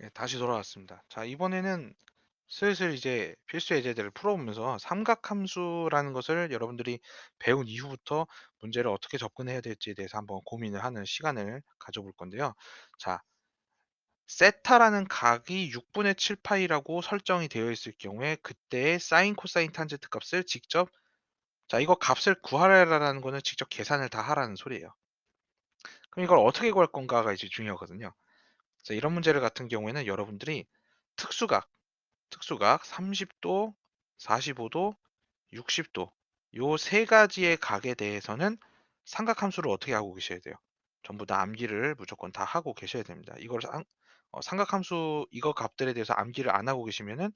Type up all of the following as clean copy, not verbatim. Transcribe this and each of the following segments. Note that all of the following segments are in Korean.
네, 다시 돌아왔습니다. 자, 이번에는 슬슬 이제 필수 예제들을 풀어보면서 삼각함수라는 것을 여러분들이 배운 이후부터 문제를 어떻게 접근해야 될지에 대해서 한번 고민을 하는 시간을 가져볼 건데요. 자, 세타라는 각이 6분의 7파이라고 설정이 되어 있을 경우에 그때의 사인, 코사인, 탄젠트 값을 직접 자, 이거 값을 구하라라는 거는 직접 계산을 다 하라는 소리예요. 그럼 이걸 어떻게 구할 건가가 이제 중요하거든요. 자, 이런 문제를 같은 경우에는 여러분들이 특수각, 특수각 30도, 45도, 60도 요 세 가지의 각에 대해서는 삼각함수를 어떻게 하고 계셔야 돼요? 전부 다 암기를 무조건 다 하고 계셔야 됩니다. 이걸 삼각함수 이거 값들에 대해서 암기를 안 하고 계시면은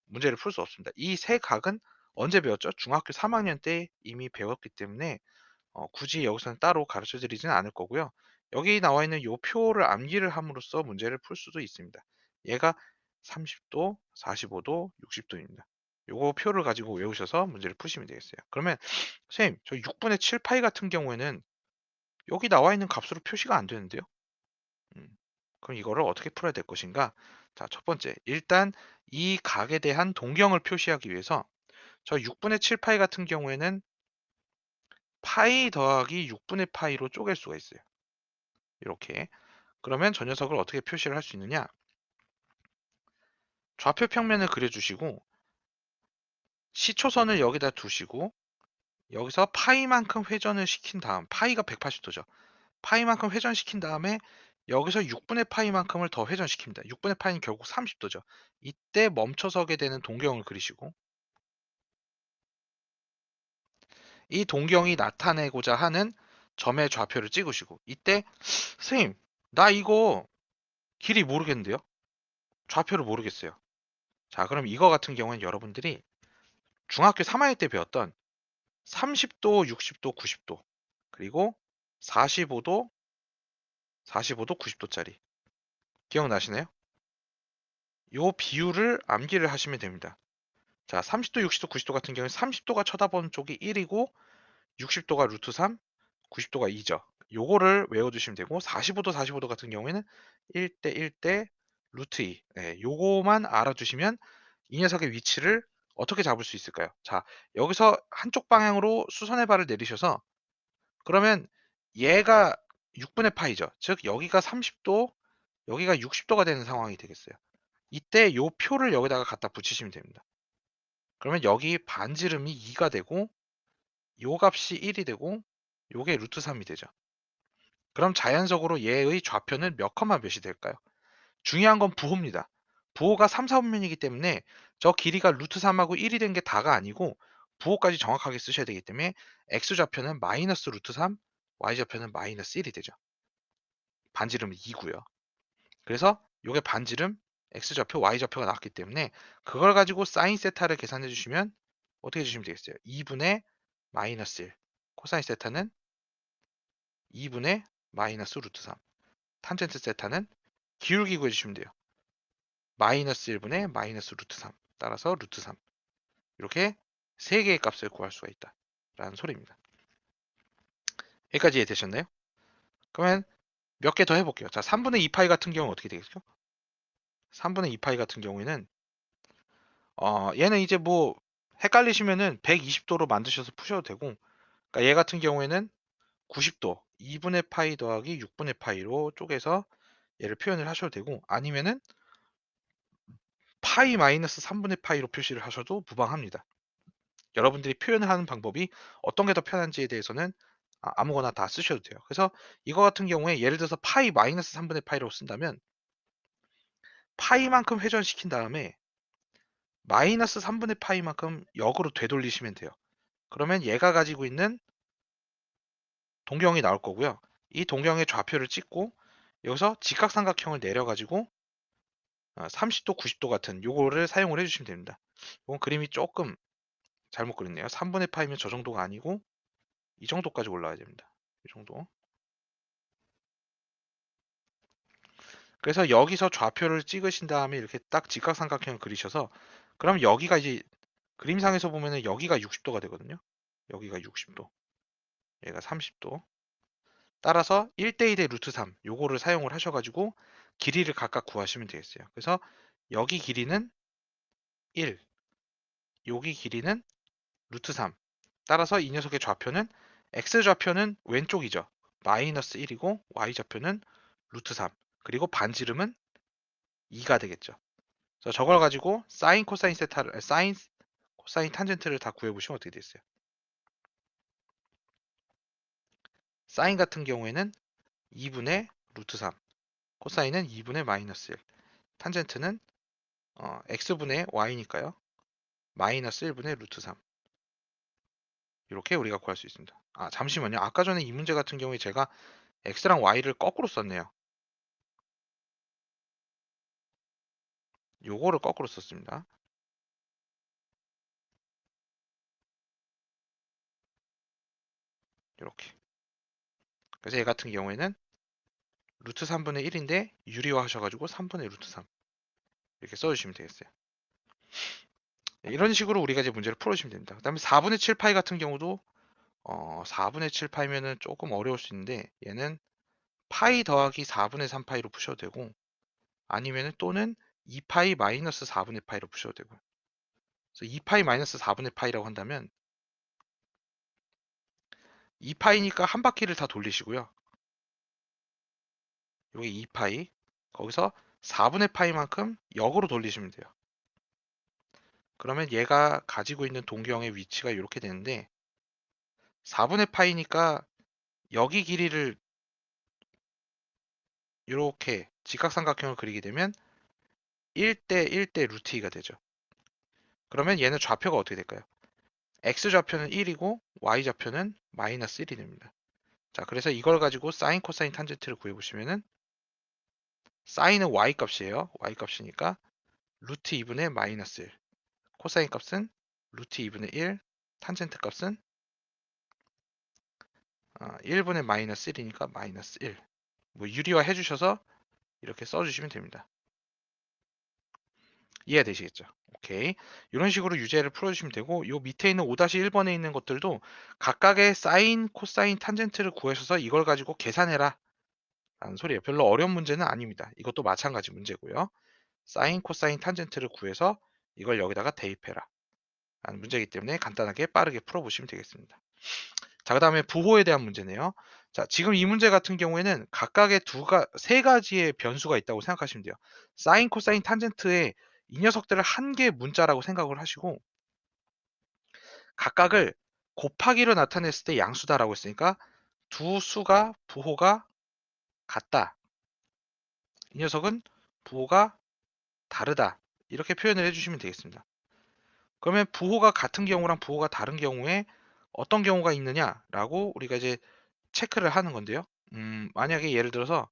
문제를 풀 수 없습니다. 이 세 각은 언제 배웠죠? 중학교 3학년 때 이미 배웠기 때문에 굳이 여기서는 따로 가르쳐 드리지는 않을 거고요. 여기 나와 있는 요 표를 암기를 함으로써 문제를 풀 수도 있습니다. 얘가 30도, 45도, 60도입니다. 요거 표를 가지고 외우셔서 문제를 푸시면 되겠어요. 그러면 선생님, 저 6분의 7 파이 같은 경우에는 여기 나와 있는 값으로 표시가 안 되는데요. 음, 그럼 이거를 어떻게 풀어야 될 것인가? 자, 첫 번째, 일단 이 각에 대한 동경을 표시하기 위해서 저 6분의 7 파이 같은 경우에는 파이 더하기 6분의 파이로 쪼갤 수가 있어요. 이렇게. 그러면 저 녀석을 어떻게 표시를 할 수 있느냐? 좌표 평면을 그려주시고 시초선을 여기다 두시고 여기서 파이만큼 회전을 시킨 다음 파이가 180도죠. 파이만큼 회전시킨 다음에 여기서 6분의 파이만큼을 더 회전시킵니다. 6분의 파이는 결국 30도죠. 이때 멈춰서게 되는 동경을 그리시고 이 동경이 나타내고자 하는 점의 좌표를 찍으시고 이때 선생님 나 이거 길이 모르겠는데요? 좌표를 모르겠어요. 자, 그럼 이거 같은 경우는 여러분들이 중학교 3학년 때 배웠던 30도, 60도, 90도, 그리고 45도, 45도, 90도짜리. 기억나시나요? 요 비율을 암기를 하시면 됩니다. 자, 30도, 60도, 90도 같은 경우에 30도가 쳐다보는 쪽이 1이고 60도가 루트 3, 90도가 2죠. 요거를 외워두시면 되고 45도, 45도 같은 경우에는 1대 1대 루트 2. 네, 요거만 알아두시면 이 녀석의 위치를 어떻게 잡을 수 있을까요? 자, 여기서 한쪽 방향으로 수선의 발을 내리셔서 그러면 얘가 6분의 파이죠. 즉 여기가 30도, 여기가 60도가 되는 상황이 되겠어요. 이때 요 표를 여기다가 갖다 붙이시면 됩니다. 그러면 여기 반지름이 2가 되고 요 값이 1이 되고 요게 루트 3이 되죠. 그럼 자연적으로 얘의 좌표는 몇 컴마 몇이 될까요? 중요한 건 부호입니다. 부호가 3, 4분면이기 때문에 저 길이가 루트 3하고 1이 된 게 다가 아니고 부호까지 정확하게 쓰셔야 되기 때문에 x좌표는 마이너스 루트 3, y좌표는 마이너스 1이 되죠. 반지름은 2고요. 그래서 요게 반지름, x좌표, y좌표가 나왔기 때문에 그걸 가지고 사인 세타를 계산해 주시면 어떻게 해주시면 되겠어요? 2분의 마이너스 1. 코사인 세타는 2분의 마이너스 루트 3. 탄젠트 세타는 기울기 구해주시면 돼요. 마이너스 1분의 마이너스 루트 3. 따라서 루트 3. 이렇게 세 개의 값을 구할 수가 있다. 라는 소리입니다. 여기까지 이해되셨나요? 그러면 몇 개 더 해볼게요. 자, 3분의 2파이 같은 경우는 어떻게 되겠죠? 3분의 2파이 같은 경우에는 얘는 이제 뭐 헷갈리시면은 120도로 만드셔서 푸셔도 되고 그러니까 얘 같은 경우에는 90도 2분의 파이 더하기 6분의 파이로 쪼개서 얘를 표현을 하셔도 되고 아니면은 파이 마이너스 3분의 파이로 표시를 하셔도 무방합니다. 여러분들이 표현을 하는 방법이 어떤 게 더 편한지에 대해서는 아무거나 다 쓰셔도 돼요. 그래서 이거 같은 경우에 예를 들어서 파이 마이너스 3분의 파이라고 쓴다면 파이만큼 회전시킨 다음에 마이너스 3분의 파이만큼 역으로 되돌리시면 돼요. 그러면 얘가 가지고 있는 동경이 나올 거고요. 이 동경의 좌표를 찍고 여기서 직각삼각형을 내려가지고 30도, 90도 같은 요거를 사용을 해주시면 됩니다. 이건 그림이 조금 잘못 그렸네요. 3분의 파이면 저 정도가 아니고 이 정도까지 올라와야 됩니다. 이 정도. 그래서 여기서 좌표를 찍으신 다음에 이렇게 딱 직각삼각형을 그리셔서 그럼 여기가 이제 그림상에서 보면은 여기가 60도가 되거든요. 여기가 60도, 얘가 30도. 따라서 1대1의 루트 3 요거를 사용을 하셔가지고 길이를 각각 구하시면 되겠어요. 그래서 여기 길이는 1, 여기 길이는 루트 3. 따라서 이 녀석의 좌표는 x좌표는 왼쪽이죠. 마이너스 1이고 y좌표는 루트 3. 그리고 반지름은 2가 되겠죠. 그래서 저걸 가지고 사인, 코사인 세타를 사인, 코사인 탄젠트를 다 구해보시면 어떻게 되겠어요? 사인 같은 경우에는 2분의 루트 3, 코사인은 2분의 마이너스 1, 탄젠트는 x분의 y니까요. 마이너스 1분의 루트 3. 이렇게 우리가 구할 수 있습니다. 아, 잠시만요. 아까 전에 이 문제 같은 경우에 제가 x랑 y를 거꾸로 썼네요. 요거를 거꾸로 썼습니다. 이렇게. 그래서 얘 같은 경우에는 루트 3분의 1인데 유리화 하셔가지고 3분의 루트 3 이렇게 써주시면 되겠어요. 이런 식으로 우리가 이제 문제를 풀어주시면 됩니다. 그 다음에 4분의 7파이 같은 경우도 4분의 7파이면은 조금 어려울 수 있는데 얘는 파이 더하기 4분의 3파이로 푸셔도 되고 아니면은 또는 2파이 마이너스 4분의 파이로 푸셔도 되고 그래서 2파이 마이너스 4분의 파이라고 한다면 2파이니까 한 바퀴를 다 돌리시고요. 여기 2파이 거기서 4분의 파이만큼 역으로 돌리시면 돼요. 그러면 얘가 가지고 있는 동경의 위치가 이렇게 되는데 4분의 파이니까 여기 길이를 이렇게 직각삼각형을 그리게 되면 1대 1대 루트 2가 되죠. 그러면 얘는 좌표가 어떻게 될까요? x좌표는 1이고 y좌표는 마이너스 1이 됩니다. 자, 그래서 이걸 가지고 사인, 코사인 탄젠트를 구해보시면은 사인은 y 값이에요. y 값이니까 루트 2분의 마이너스 1, 코사인 값은 루트 2분의 1, 탄젠트 값은 1분의 마이너스 1이니까 마이너스 1. 뭐 유리화 해주셔서 이렇게 써주시면 됩니다. 이해되시겠죠? 오케이. 이런 식으로 유제를 풀어주시면 되고 요 밑에 있는 5-1번에 있는 것들도 각각의 사인, 코사인, 탄젠트를 구하셔서 이걸 가지고 계산해라 라는 소리예요. 별로 어려운 문제는 아닙니다. 이것도 마찬가지 문제고요. 사인, 코사인, 탄젠트를 구해서 이걸 여기다가 대입해라 라는 문제이기 때문에 간단하게 빠르게 풀어보시면 되겠습니다. 자, 그 다음에 부호에 대한 문제네요. 자, 지금 이 문제 같은 경우에는 각각의 세 가지의 변수가 있다고 생각하시면 돼요. 사인, 코사인, 탄젠트에 이 녀석들을 한 개의 문자라고 생각을 하시고 각각을 곱하기로 나타냈을 때 양수다라고 했으니까 두 수가 부호가 같다. 이 녀석은 부호가 다르다. 이렇게 표현을 해주시면 되겠습니다. 그러면 부호가 같은 경우랑 부호가 다른 경우에 어떤 경우가 있느냐라고 우리가 이제 체크를 하는 건데요. 만약에 예를 들어서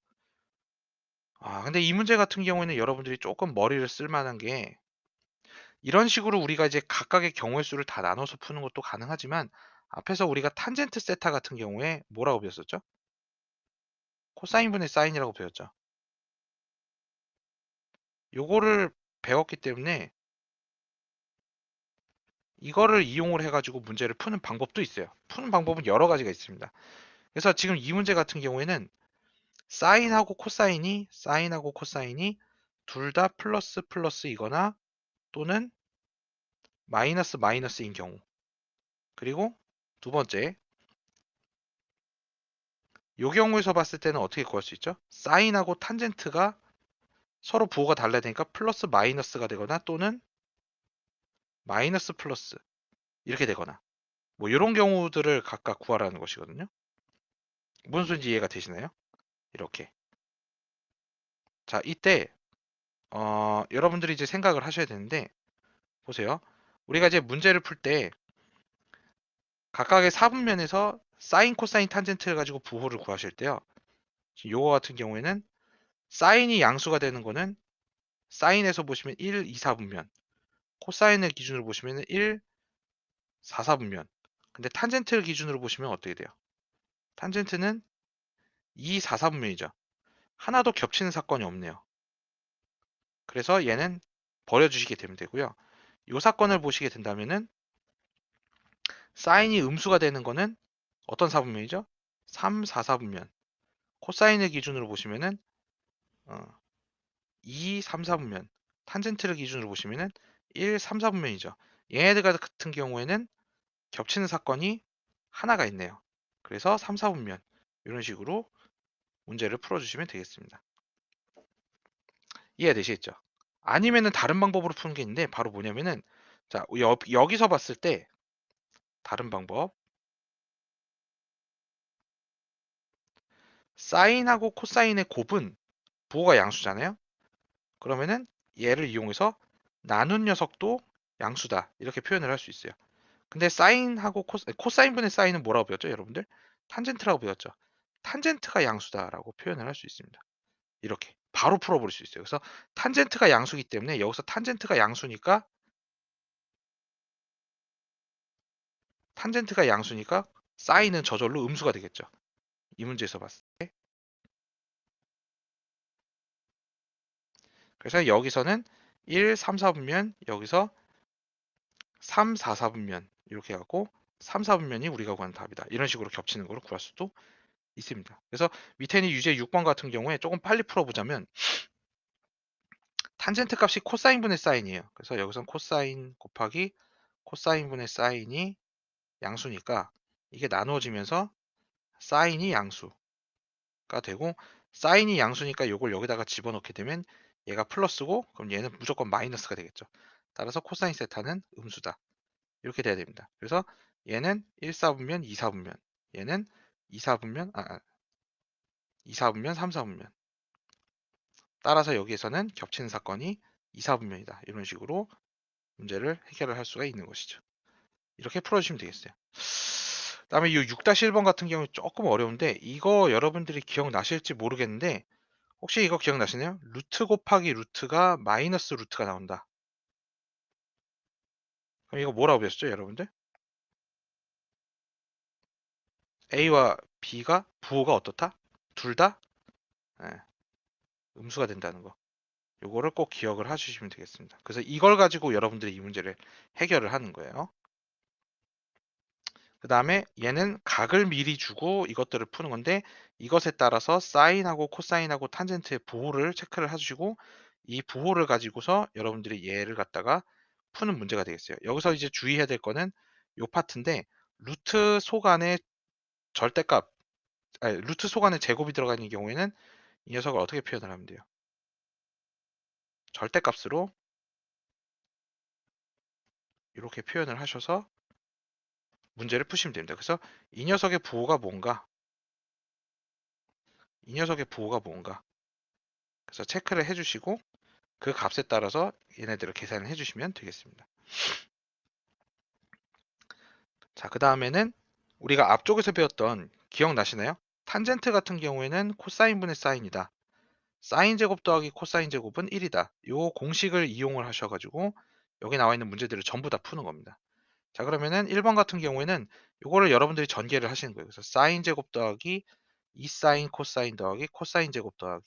근데 이 문제 같은 경우에는 여러분들이 조금 머리를 쓸 만한 게 이런 식으로 우리가 이제 각각의 경우의 수를 다 나눠서 푸는 것도 가능하지만 앞에서 우리가 탄젠트 세타 같은 경우에 뭐라고 배웠었죠? 코사인분의 사인이라고 배웠죠. 요거를 배웠기 때문에 이거를 이용을 해가지고 문제를 푸는 방법도 있어요. 푸는 방법은 여러 가지가 있습니다. 그래서 지금 이 문제 같은 경우에는 사인하고 코사인이 둘 다 플러스 플러스이거나 또는 마이너스 마이너스인 경우. 그리고 두 번째, 이 경우에서 봤을 때는 어떻게 구할 수 있죠? 사인하고 탄젠트가 서로 부호가 달라야 되니까 플러스 마이너스가 되거나 또는 마이너스 플러스 이렇게 되거나 뭐 이런 경우들을 각각 구하라는 것이거든요. 무슨 소리인지 이해가 되시나요? 이렇게. 자, 이때 여러분들이 이제 생각을 하셔야 되는데 보세요. 우리가 이제 문제를 풀 때 각각의 사분면에서 사인, 코사인, 탄젠트를 가지고 부호를 구하실 때요. 요거 같은 경우에는 사인이 양수가 되는 거는 사인에서 보시면 1, 2, 4분면, 코사인을 기준으로 보시면 1, 4, 4분면. 근데 탄젠트를 기준으로 보시면 어떻게 돼요? 탄젠트는 2, 4, 4분면이죠. 하나도 겹치는 사건이 없네요. 그래서 얘는 버려주시게 되면 되고요. 이 사건을 보시게 된다면은 사인이 음수가 되는 거는 어떤 사분면이죠? 3, 4, 4분면. 코사인을 기준으로 보시면은 2, 3, 4분면, 탄젠트를 기준으로 보시면은 1, 3, 4분면이죠. 얘네들 같은 경우에는 겹치는 사건이 하나가 있네요. 그래서 3, 4분면 이런 식으로 문제를 풀어주시면 되겠습니다. 이해되시겠죠? 아니면은 다른 방법으로 푸는 게 있는데 바로 뭐냐면은 자 여기서 봤을 때 다른 방법 사인하고 코사인의 곱은 부호가 양수잖아요. 그러면은 얘를 이용해서 나눈 녀석도 양수다 이렇게 표현을 할 수 있어요. 근데 사인하고 코사인분의 사인은 뭐라고 배웠죠 여러분들? 탄젠트라고 배웠죠. 탄젠트가 양수다라고 표현을 할 수 있습니다. 이렇게 바로 풀어버릴 수 있어요. 그래서 탄젠트가 양수기 때문에 여기서 탄젠트가 양수니까 사인은 저절로 음수가 되겠죠. 이 문제에서 봤을 때. 그래서 여기서는 1, 3, 4분면 여기서 3, 4, 4분면 이렇게 해갖고 3, 4분면이 우리가 구하는 답이다. 이런 식으로 겹치는 거로 구할 수도 있습니다. 그래서 밑에 있는 유제 6번 같은 경우에 조금 빨리 풀어보자면 탄젠트 값이 코사인분의 사인이에요. 그래서 여기선 코사인 곱하기 코사인분의 사인이 양수니까 이게 나누어지면서 사인이 양수가 되고 사인이 양수니까 이걸 여기다가 집어넣게 되면 얘가 플러스고 그럼 얘는 무조건 마이너스가 되겠죠. 따라서 코사인 세타는 음수다. 이렇게 돼야 됩니다. 그래서 얘는 1, 4분면, 2, 4분면 얘는 2, 4분면, 2, 4분면, 3, 4분면 따라서 여기에서는 겹치는 사건이 2, 4분면이다. 이런 식으로 문제를 해결을 할 수가 있는 것이죠. 이렇게 풀어주시면 되겠어요. 다음에 이 6-1번 같은 경우 조금 어려운데 이거 여러분들이 기억나실지 모르겠는데 혹시 이거 기억나시나요? 루트 곱하기 루트가 마이너스 루트가 나온다. 그럼 이거 뭐라고 배웠죠, 여러분들? A와 B가 부호가 어떻다? 둘 다 음수가 된다는 거. 요거를 꼭 기억을 해주시면 되겠습니다. 그래서 이걸 가지고 여러분들이 이 문제를 해결을 하는 거예요. 그 다음에 얘는 각을 미리 주고 이것들을 푸는 건데 이것에 따라서 사인하고 코사인하고 탄젠트의 부호를 체크를 해주시고 이 부호를 가지고서 여러분들이 얘를 갖다가 푸는 문제가 되겠어요. 여기서 이제 주의해야 될 거는 요 파트인데 루트 속안에 절대값, 아니, 루트 속안에 제곱이 들어가 있는 경우에는 이 녀석을 어떻게 표현을 하면 돼요? 절대값으로 이렇게 표현을 하셔서 문제를 푸시면 됩니다. 그래서 이 녀석의 부호가 뭔가, 이 녀석의 부호가 뭔가, 그래서 체크를 해주시고 그 값에 따라서 얘네들을 계산을 해주시면 되겠습니다. 자, 그 다음에는 우리가 앞쪽에서 배웠던 기억나시나요? 탄젠트 같은 경우에는 코사인분의 사인이다. 사인 제곱 더하기 코사인 제곱은 1이다. 이 공식을 이용을 하셔가지고 여기 나와 있는 문제들을 전부 다 푸는 겁니다. 자, 그러면은 1번 같은 경우에는 이거를 여러분들이 전개를 하시는 거예요. 그래서 사인 제곱 더하기 2 사인 코사인 더하기 코사인 제곱 더하기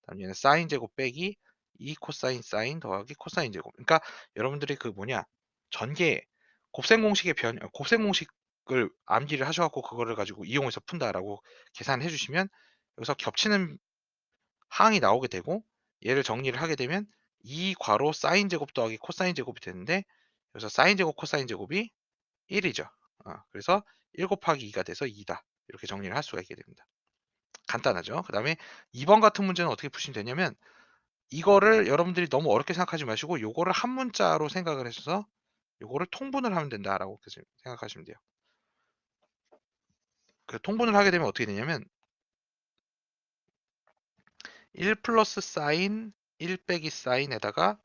다음 얘는 사인 제곱 빼기 2 코사인 사인 더하기 코사인 제곱. 그러니까 여러분들이 그 뭐냐 전개 곱셈 공식의 곱셈 공식을 암기를 하셔갖고 그거를 가지고 이용해서 푼다라고 계산해 주시면 여기서 겹치는 항이 나오게 되고 얘를 정리를 하게 되면 2 괄호 사인 제곱 더하기 코사인 제곱이 되는데 여기서 사인 제곱 코사인 제곱이 1이죠. 그래서 1 곱하기 2가 돼서 2다. 이렇게 정리를 할 수가 있게 됩니다. 간단하죠. 그 다음에 2번 같은 문제는 어떻게 푸시면 되냐면 이거를 여러분들이 너무 어렵게 생각하지 마시고 요거를 한 문자로 생각을 하셔서 요거를 통분을 하면 된다라고 생각하시면 돼요. 그 통분을 하게 되면 어떻게 되냐면 1 플러스 사인 1 빼기 사인에다가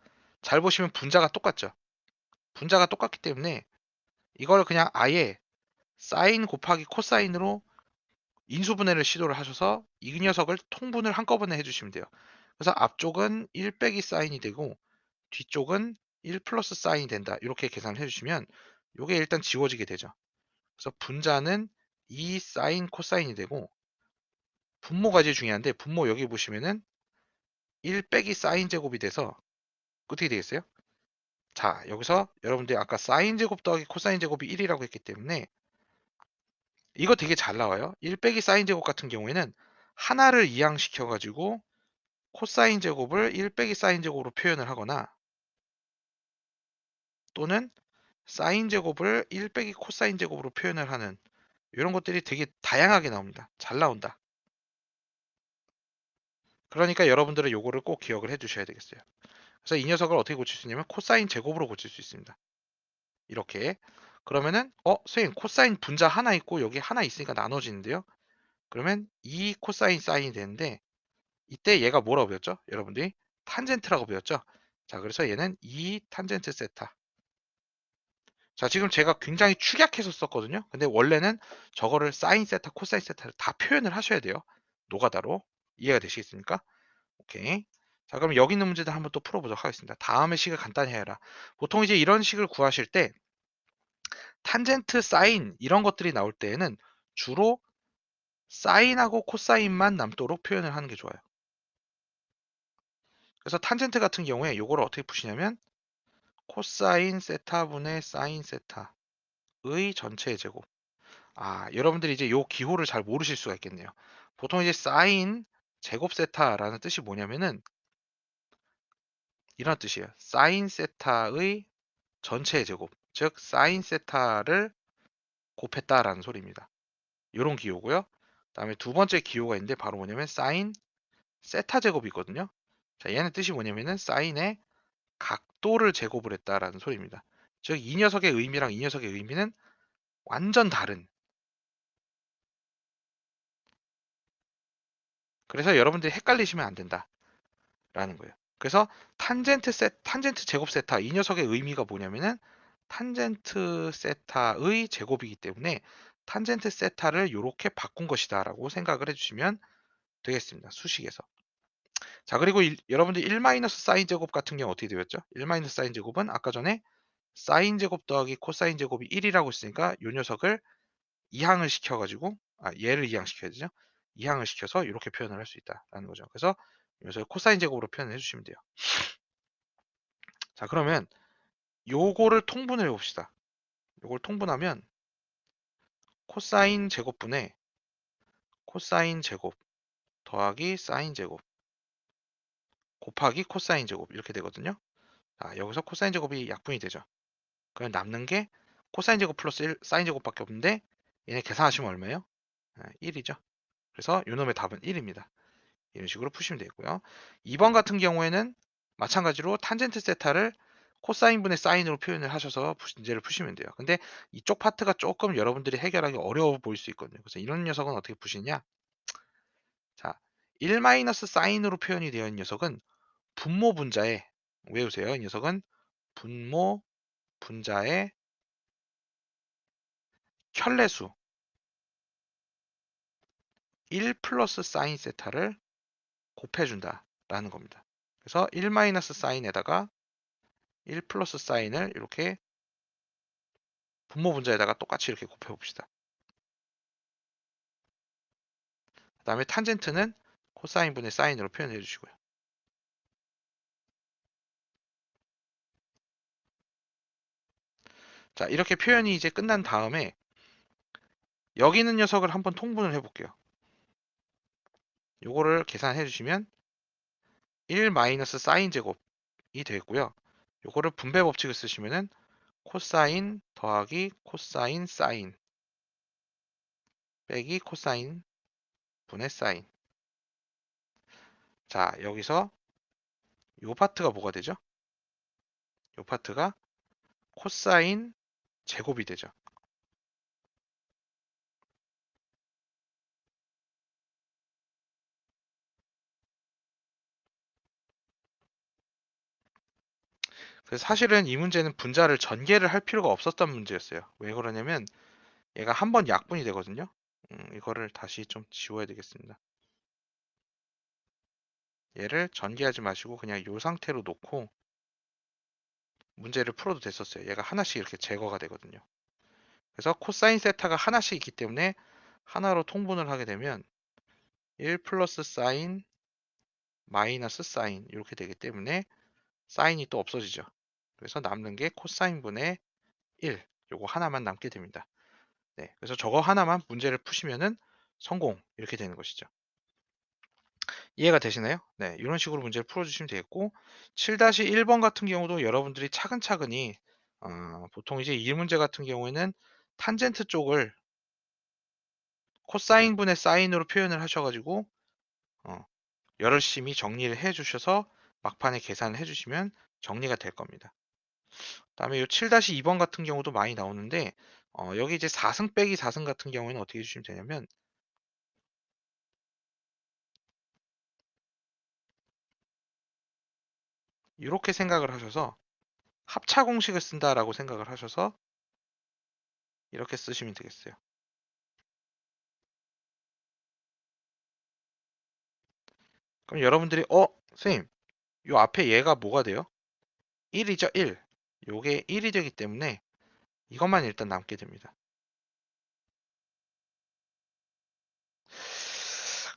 잘 보시면 분자가 똑같죠. 분자가 똑같기 때문에 이걸 그냥 아예 사인 곱하기 코사인으로 인수분해를 시도를 하셔서 이 녀석을 통분을 한꺼번에 해주시면 돼요. 그래서 앞쪽은 1 빼기 사인이 되고 뒤쪽은 1 플러스 사인이 된다. 이렇게 계산을 해주시면 이게 일단 지워지게 되죠. 그래서 분자는 2 사인 코사인이 되고 분모가 제일 중요한데 분모 여기 보시면은 1 빼기 사인 제곱이 돼서 어떻게 되겠어요? 자, 여기서 여러분들이 아까 사인 제곱 더하기 코사인 제곱이 1이라고 했기 때문에 이거 되게 잘 나와요. 1 빼기 사인 제곱 같은 경우에는 하나를 이항시켜 가지고 코사인 제곱을 1 빼기 사인 제곱으로 표현을 하거나 또는 사인 제곱을 1 빼기 코사인 제곱으로 표현을 하는 이런 것들이 되게 다양하게 나옵니다. 잘 나온다. 그러니까 여러분들은 요거를 꼭 기억을 해 두셔야 되겠어요. 그래서 이 녀석을 어떻게 고칠 수 있냐면 코사인 제곱으로 고칠 수 있습니다. 이렇게. 그러면은 선생님 코사인 분자 하나 있고 여기 하나 있으니까 나눠지는데요. 그러면 2 코사인 사인이 되는데 이때 얘가 뭐라고 배웠죠? 여러분들이 탄젠트라고 배웠죠? 자, 그래서 얘는 2 탄젠트 세타. 자, 지금 제가 굉장히 축약해서 썼거든요. 근데 원래는 저거를 사인 세타, 코사인 세타를 다 표현을 하셔야 돼요. 노가다로. 이해가 되시겠습니까? 오케이. 자, 그럼 여기 있는 문제들 한번 또 풀어보도록 하겠습니다. 다음의 식을 간단히 해라. 보통 이제 이런 식을 구하실 때 탄젠트, 사인 이런 것들이 나올 때에는 주로 사인하고 코사인만 남도록 표현을 하는 게 좋아요. 그래서 탄젠트 같은 경우에 요거를 어떻게 푸시냐면 코사인 세타분의 사인 세타의 전체의 제곱. 여러분들이 이제 요 기호를 잘 모르실 수가 있겠네요. 보통 이제 사인 제곱 세타라는 뜻이 뭐냐면은 이런 뜻이에요. 사인 세타의 전체의 제곱. 즉 사인 세타를 곱했다라는 소리입니다. 요런 기호고요. 그다음에 두 번째 기호가 있는데 바로 뭐냐면 사인 세타 제곱이거든요. 자, 얘는 뜻이 뭐냐면은 사인의 각도를 제곱을 했다라는 소리입니다. 즉 이 녀석의 의미랑 이 녀석의 의미는 완전 다른. 그래서 여러분들이 헷갈리시면 안 된다라는 거예요. 그래서 탄젠트 제곱 세타 이 녀석의 의미가 뭐냐면은 탄젠트 세타의 제곱이기 때문에 탄젠트 세타를 이렇게 바꾼 것이다라고 생각을 해주시면 되겠습니다. 수식에서. 자, 그리고 여러분들 1 사인 제곱 같은 경우 어떻게 되었죠? 1 사인 제곱은 아까 전에 사인 제곱 더하기 코사인 제곱이 1이라고 했으니까 이 녀석을 이항을 시켜가지고 얘를 이항시켜야 되죠. 이항을 시켜서 이렇게 표현을 할 수 있다라는 거죠. 그래서 이 녀석을 코사인 제곱으로 표현해 주시면 돼요. 자, 그러면 요거를 통분을 해봅시다. 요걸 통분하면 코사인 제곱분의 코사인 제곱 더하기 사인 제곱 곱하기 코사인 제곱 이렇게 되거든요. 자, 여기서 코사인 제곱이 약분이 되죠. 그럼 남는 게 코사인 제곱 플러스 1 사인 제곱밖에 없는데 얘네 계산하시면 얼마예요? 1이죠. 그래서 요놈의 답은 1입니다. 이런 식으로 푸시면 되고요. 2번 같은 경우에는 마찬가지로 탄젠트 세타를 코사인분의 사인으로 표현을 하셔서 문제를 푸시면 돼요. 근데 이쪽 파트가 조금 여러분들이 해결하기 어려워 보일 수 있거든요. 그래서 이런 녀석은 어떻게 푸시냐? 자, 1 사인으로 표현이 되어 있는 녀석은 분모 분자에 외우세요. 이 녀석은 분모 분자의 켤레수 1 플러스 사인 세타를 곱해준다라는 겁니다. 그래서 1 사인에다가 1 플러스 사인을 이렇게 분모 분자에다가 똑같이 이렇게 곱해봅시다. 그 다음에 탄젠트는 코사인 분의 사인으로 표현해 주시고요. 자, 이렇게 표현이 이제 끝난 다음에 여기 있는 녀석을 한번 통분을 해볼게요. 요거를 계산해 주시면 1 사인 제곱이 되고요. 요거를 분배 법칙을 쓰시면은 코사인 더하기 코사인 사인 빼기 코사인 분의 사인. 자, 여기서 요 파트가 뭐가 되죠? 요 파트가 코사인 제곱이 되죠. 그래서 사실은 이 문제는 분자를 전개를 할 필요가 없었던 문제였어요. 왜 그러냐면 얘가 한 번 약분이 되거든요. 이거를 다시 좀 지워야 되겠습니다. 얘를 전개하지 마시고 그냥 이 상태로 놓고 문제를 풀어도 됐었어요. 얘가 하나씩 이렇게 제거가 되거든요. 그래서 코사인 세타가 하나씩 있기 때문에 하나로 통분을 하게 되면 1 플러스 사인 마이너스 사인 이렇게 되기 때문에 사인이 또 없어지죠. 그래서 남는 게 코사인분의 1 요거 하나만 남게 됩니다. 네, 그래서 저거 하나만 문제를 푸시면은 성공 이렇게 되는 것이죠. 이해가 되시나요? 네. 이런 식으로 문제를 풀어주시면 되겠고 7-1번 같은 경우도 여러분들이 차근차근히 보통 이제 이 문제 같은 경우에는 탄젠트 쪽을 코사인 분의 사인으로 표현을 하셔 가지고 어 열심히 정리를 해 주셔서 막판에 계산을 해 주시면 정리가 될 겁니다. 그다음에 요 7-2번 같은 경우도 많이 나오는데 여기 이제 4승 빼기 4승 같은 경우에는 어떻게 해 주시면 되냐면 요렇게 생각을 하셔서 '합차 공식을 쓴다.'라고 생각을 하셔서 이렇게 쓰시면 되겠어요. 그럼 여러분들이 선생님 요 앞에 얘가 뭐가 돼요? 1 이죠 1. 요게 1이 되기 때문에 이것만 일단 남게 됩니다.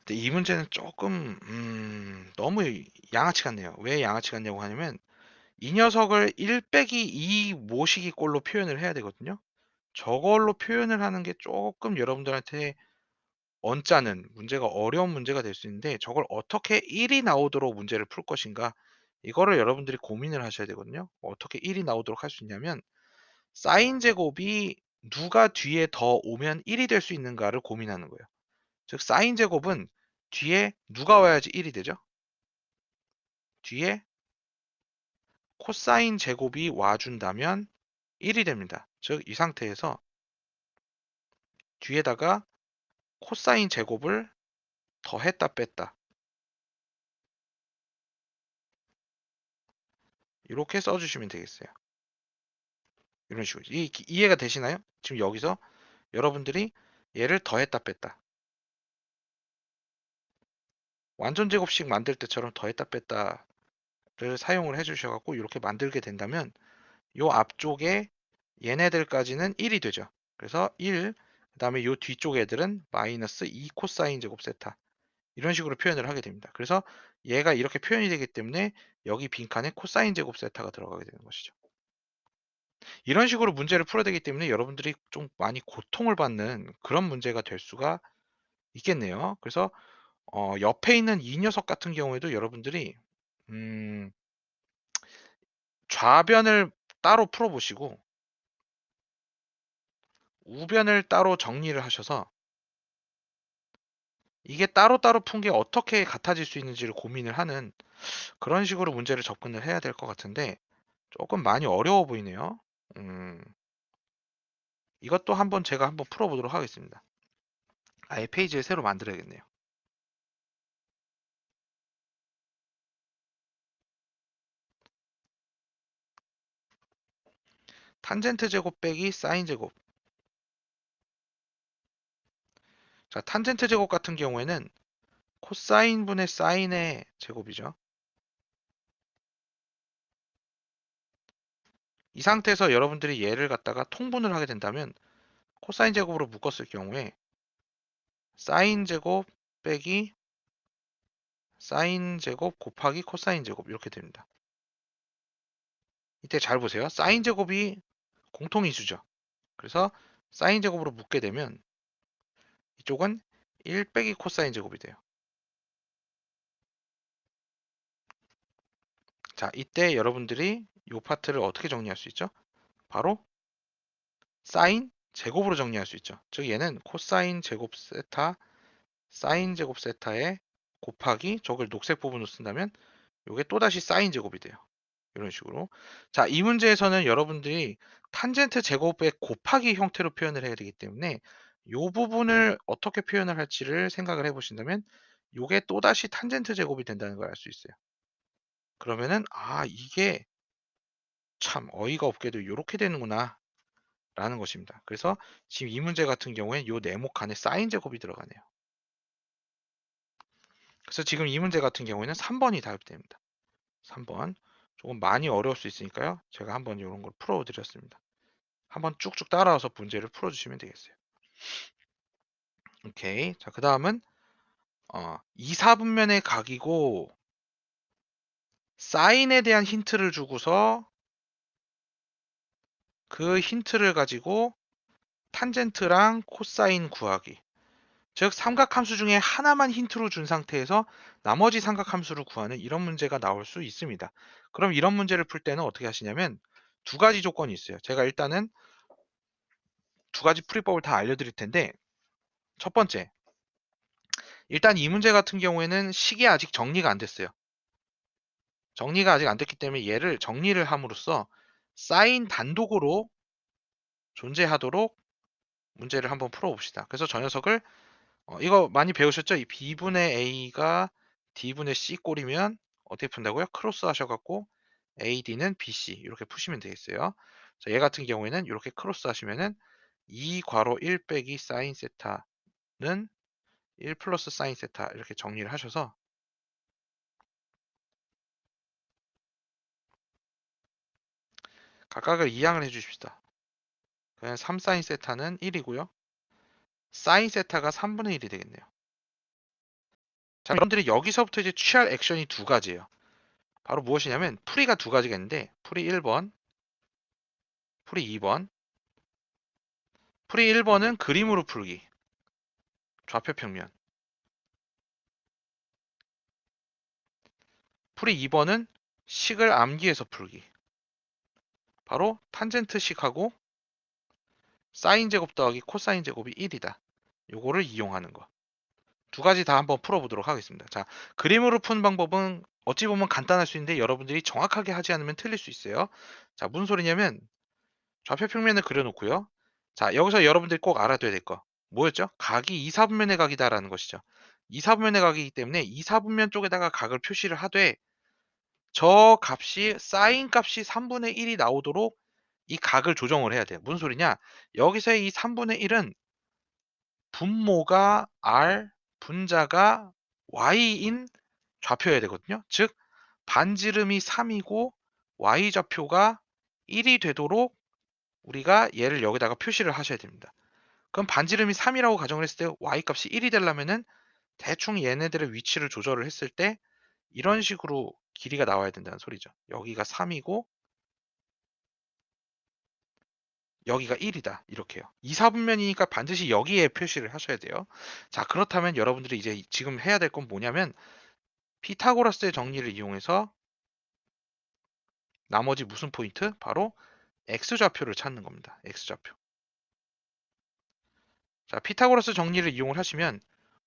근데 이 문제는 쪼끔 너무 양아치 같네요. 왜 양아치 같냐고 하냐면 이 녀석을 1 빼기 2 모시기 꼴로 표현을 해야 되거든요. 저걸로 표현을 하는 게 쪼끔 여러분들한테 언짢은 문제가 어려운 문제가 될 수 있는데 저걸 어떻게 1이 나오도록 문제를 풀 것인가 이거를 여러분들이 고민을 하셔야 되거든요. 어떻게 1이 나오도록 할 수 있냐면 사인 제곱이 누가 뒤에 더 오면 1이 될 수 있는가를 고민하는 거예요. 즉 사인 제곱은 뒤에 누가 와야지 1이 되죠? 뒤에 코사인 제곱이 와준다면 1이 됩니다. 즉 이 상태에서 뒤에다가 코사인 제곱을 더했다 뺐다 이렇게 써주시면 되겠어요. 이런 식으로 이해가 되시나요? 지금 여기서 여러분들이 얘를 더했다 뺐다 완전 제곱식 만들 때처럼 더했다 뺐다를 사용을 해주셔 갖고 이렇게 만들게 된다면 요 앞쪽에 얘네들까지는 1이 되죠. 그래서 1, 그 다음에 요 뒤쪽 애들은 마이너스 2 코사인 제곱 세타 이런 식으로 표현을 하게 됩니다. 그래서 얘가 이렇게 표현이 되기 때문에 여기 빈칸에 코사인 제곱 세타가 들어가게 되는 것이죠. 이런 식으로 문제를 풀어야 되기 때문에 여러분들이 좀 많이 고통을 받는 그런 문제가 될 수가 있겠네요. 그래서 옆에 있는 이 녀석 같은 경우에도 여러분들이 음, 좌변을 따로 풀어보시고 우변을 따로 정리를 하셔서 이게 따로따로 푼 게 어떻게 같아질 수 있는지를 고민을 하는 그런 식으로 문제를 접근을 해야 될 것 같은데 조금 많이 어려워 보이네요. 음, 이것도 한번 제가 한번 풀어보도록 하겠습니다. 아예 페이지를 새로 만들어야겠네요. 탄젠트 제곱 빼기 사인 제곱. 자, 탄젠트 제곱 같은 경우에는 코사인 분의 사인의 제곱이죠. 이 상태에서 여러분들이 얘를 갖다가 통분을 하게 된다면 코사인 제곱으로 묶었을 경우에 사인 제곱 빼기 사인 제곱 곱하기 코사인 제곱 이렇게 됩니다. 이때 잘 보세요. 사인 제곱이 공통이수죠. 그래서 사인 제곱으로 묶게 되면 이쪽은 1 빼기 코사인 제곱이 돼요. 자, 이때 여러분들이 이 파트를 어떻게 정리할 수 있죠? 바로 사인 제곱으로 정리할 수 있죠. 즉 얘는 코사인 제곱 세타 사인 제곱 세타에 곱하기 저걸 녹색 부분으로 쓴다면 이게 또다시 사인 제곱이 돼요. 이런 식으로. 자, 이 문제에서는 여러분들이 탄젠트 제곱의 곱하기 형태로 표현을 해야 되기 때문에 이 부분을 어떻게 표현을 할지를 생각을 해보신다면 이게 또다시 탄젠트 제곱이 된다는 걸 알 수 있어요. 그러면은 이게 참 어이가 없게도 이렇게 되는구나 라는 것입니다. 그래서 지금 이 문제 같은 경우에 이 네모 칸에 사인 제곱이 들어가네요. 그래서 지금 이 문제 같은 경우에는 3번이 답이 됩니다. 3번. 조금 많이 어려울 수 있으니까요. 제가 한번 이런 걸 풀어 드렸습니다. 한번 쭉쭉 따라와서 문제를 풀어 주시면 되겠어요. 오케이. 자, 그다음은 2, 4분면의 각이고 사인에 대한 힌트를 주고서 그 힌트를 가지고 탄젠트랑 코사인 구하기. 즉 삼각함수 중에 하나만 힌트로 준 상태에서 나머지 삼각함수를 구하는 이런 문제가 나올 수 있습니다. 그럼 이런 문제를 풀 때는 어떻게 하시냐면 두 가지 조건이 있어요. 제가 일단은 두 가지 풀이법을 다 알려드릴 텐데, 첫 번째, 일단 이 문제 같은 경우에는 식이 아직 정리가 안 됐어요. 정리가 아직 안 됐기 때문에 얘를 정리를 함으로써 사인 단독으로 존재하도록 문제를 한번 풀어봅시다. 그래서 저 녀석을 이거 많이 배우셨죠? 이 b분의 a가 d분의 c 꼴이면 어떻게 푼다고요? 크로스 하셔갖고 ad는 bc 이렇게 푸시면 되겠어요. 자, 얘 같은 경우에는 이렇게 크로스 하시면은 2 괄호 1 빼기 사인 세타는 1 플러스 사인 세타 이렇게 정리를 하셔서 각각을 이항을 해주십시다. 그냥 3 사인 세타는 1이고요. 사인 세타가 3분의 1이 되겠네요. 자, 여러분들이 여기서부터 이제 취할 액션이 두 가지예요. 바로 무엇이냐면 풀이가 두 가지가 있는데 풀이 1번, 풀이 2번. 풀이 1번은 그림으로 풀기, 좌표 평면. 풀이 2번은 식을 암기해서 풀기, 바로 탄젠트 식하고 사인 제곱 더하기 코사인 제곱이 1이다. 요거를 이용하는 거. 두 가지 다 한번 풀어보도록 하겠습니다. 자, 그림으로 푸는 방법은 어찌 보면 간단할 수 있는데 여러분들이 정확하게 하지 않으면 틀릴 수 있어요. 자, 무슨 소리냐면 좌표 평면을 그려놓고요. 자, 여기서 여러분들이 꼭 알아둬야 될 거. 뭐였죠? 각이 2, 4분면의 각이다라는 것이죠. 2, 4분면의 각이기 때문에 2, 4분면 쪽에다가 각을 표시를 하되 저 값이 사인 값이 3분의 1이 나오도록 이 각을 조정을 해야 돼요. 무슨 소리냐? 여기서의 이 3분의 1은 분모가 r, 분자가 y인 좌표여야 되거든요. 즉 반지름이 3이고 y 좌표가 1이 되도록 우리가 얘를 여기다가 표시를 하셔야 됩니다. 그럼 반지름이 3이라고 가정을 했을 때 y 값이 1이 되려면은 대충 얘네들의 위치를 조절을 했을 때 이런 식으로 길이가 나와야 된다는 소리죠. 여기가 3이고 여기가 1이다. 이렇게요. 2, 4분면이니까 반드시 여기에 표시를 하셔야 돼요. 자, 그렇다면 여러분들이 이제 지금 해야 될 건 뭐냐면 피타고라스의 정리를 이용해서 나머지 무슨 포인트? 바로 x좌표를 찾는 겁니다. x좌표. 자, 피타고라스 정리를 이용을 하시면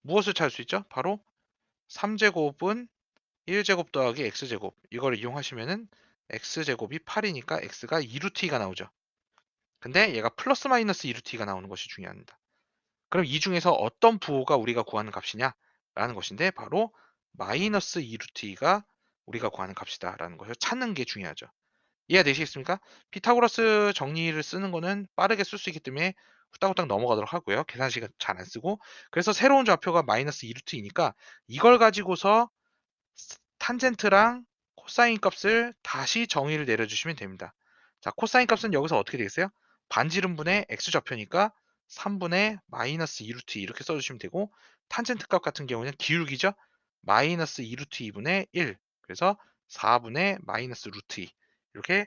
무엇을 찾을 수 있죠? 바로 3제곱은 1제곱 더하기 x제곱 이걸 이용하시면은 x제곱이 8이니까 x가 2루트가 나오죠. 근데 얘가 플러스 마이너스 2루트가 나오는 것이 중요합니다. 그럼 이 중에서 어떤 부호가 우리가 구하는 값이냐? 라는 것인데 바로 마이너스 2루트가 우리가 구하는 값이다 라는 것을 찾는 게 중요하죠. 이해되시겠습니까? 피타고라스 정리를 쓰는 거는 빠르게 쓸 수 있기 때문에 후딱후딱 넘어가도록 하고요. 계산식은 잘 안 쓰고. 그래서 새로운 좌표가 마이너스 2루트이니까 이걸 가지고서 탄젠트랑 코사인 값을 다시 정의를 내려주시면 됩니다. 자, 코사인 값은 여기서 어떻게 되겠어요? 반지름분의 x좌표니까 3분의 마이너스 2루트 이렇게 써주시면 되고 탄젠트 값 같은 경우는 기울기죠? 마이너스 2루트 2분의 1 그래서 4분의 마이너스 루트 2 이렇게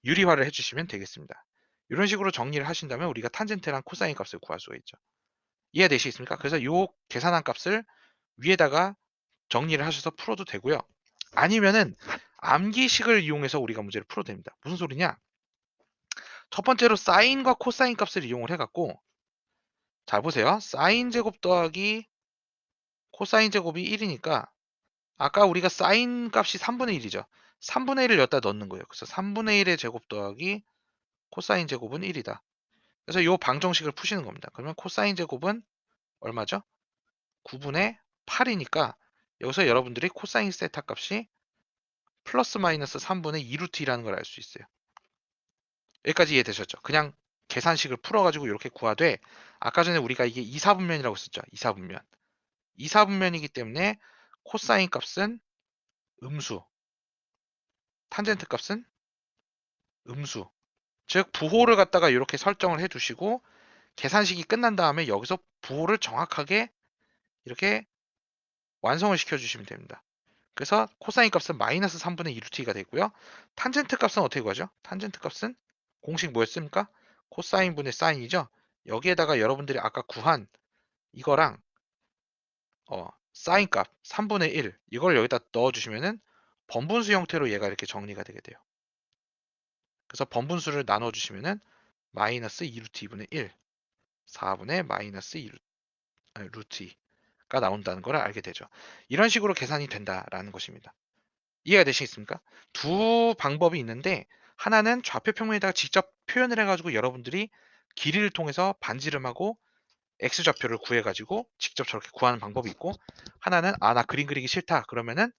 유리화를 해주시면 되겠습니다. 이런 식으로 정리를 하신다면 우리가 탄젠트랑 코사인 값을 구할 수가 있죠. 이해되시겠습니까? 그래서 이 계산한 값을 위에다가 정리를 하셔서 풀어도 되고요. 아니면은 암기식을 이용해서 우리가 문제를 풀어도 됩니다. 무슨 소리냐? 첫 번째로 사인과 코사인 값을 이용을 해갖고 잘 보세요. 사인 제곱 더하기 코사인 제곱이 1이니까 아까 우리가 사인 값이 3분의 1이죠. 3분의 1을 여기다 넣는 거예요. 그래서 3분의 1의 제곱 더하기 코사인 제곱은 1이다. 그래서 이 방정식을 푸시는 겁니다. 그러면 코사인 제곱은 얼마죠? 9분의 8이니까 여기서 여러분들이 코사인 세타 값이 플러스 마이너스 3분의 2루트라는 걸 알 수 있어요. 여기까지 이해되셨죠? 그냥 계산식을 풀어가지고 이렇게 구하되 아까 전에 우리가 이게 2, 4분면이라고 썼죠. 2, 4분면. 2, 4분면이기 때문에 코사인 값은 음수, 탄젠트 값은 음수. 즉 부호를 갖다가 이렇게 설정을 해두시고 계산식이 끝난 다음에 여기서 부호를 정확하게 이렇게 완성을 시켜주시면 됩니다. 그래서 코사인 값은 마이너스 3분의 2루트가 되고요. 탄젠트 값은 어떻게 구하죠? 탄젠트 값은 공식 뭐였습니까? 코사인 분의 사인이죠. 여기에다가 여러분들이 아까 구한 이거랑 사인 값 3분의 1 이걸 여기다 넣어주시면은 번분수 형태로 얘가 이렇게 정리가 되게 돼요. 그래서 번분수를 나눠주시면은 마이너스 2루트 2분의 1, 4분의 마이너스 2 루트 2가 나온다는 걸 알게 되죠. 이런 식으로 계산이 된다라는 것입니다. 이해가 되시겠습니까? 두 방법이 있는데 하나는 좌표 평면에다가 직접 표현을 해가지고 여러분들이 길이를 통해서 반지름하고 x좌표를 구해가지고 직접 저렇게 구하는 방법이 있고 하나는 나 그림 그리기 싫다 그러면은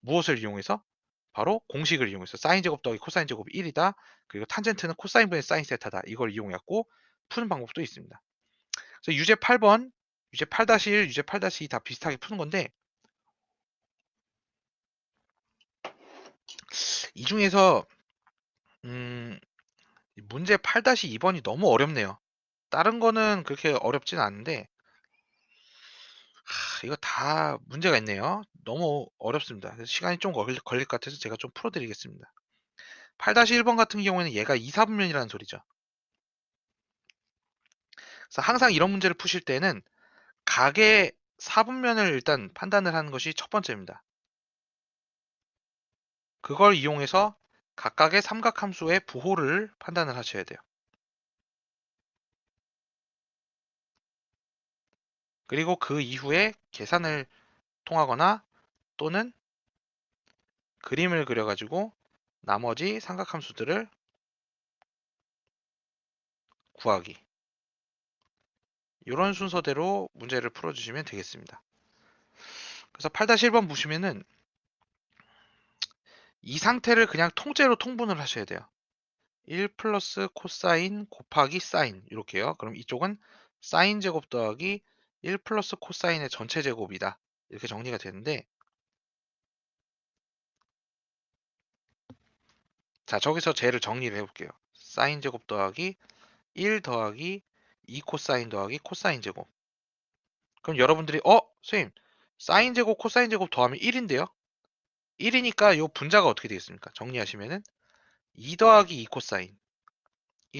무엇을 이용해서 바로 공식을 이용해서 사인 제곱 더하기 코사인 제곱이 1이다 그리고 탄젠트는 코사인분의 사인 세타다 이걸 이용해갖고 푸는 방법도 있습니다. 그래서 유제 8번 유제 8-1 유제 8-2 다 비슷하게 푸는 건데 이 중에서 문제 8-2번이 너무 어렵네요. 다른 거는 그렇게 어렵진 않은데 이거 다 문제가 있네요. 너무 어렵습니다. 그래서 시간이 좀 걸릴 것 같아서 제가 좀 풀어드리겠습니다. 8-1번 같은 경우에는 얘가 2, 4분면이라는 소리죠. 그래서 항상 이런 문제를 푸실 때는 각의 4분면을 일단 판단을 하는 것이 첫 번째입니다. 그걸 이용해서 각각의 삼각함수의 부호를 판단을 하셔야 돼요. 그리고 그 이후에 계산을 통하거나 또는 그림을 그려가지고 나머지 삼각함수들을 구하기. 이런 순서대로 문제를 풀어주시면 되겠습니다. 그래서 8-1번 보시면은 이 상태를 그냥 통째로 통분을 하셔야 돼요. 1 플러스 코사인 곱하기 사인 이렇게요. 그럼 이쪽은 사인 제곱 더하기 1 플러스 코사인의 전체 제곱이다. 이렇게 정리가 되는데 자 저기서 쟤를 정리를 해볼게요. 사인 제곱 더하기 1 더하기 2 코사인 더하기 코사인 제곱 그럼 여러분들이 선생님 사인 제곱 코사인 제곱 더하면 1인데요? 1이니까 이 분자가 어떻게 되겠습니까? 정리하시면은 2 더하기 2 코사인이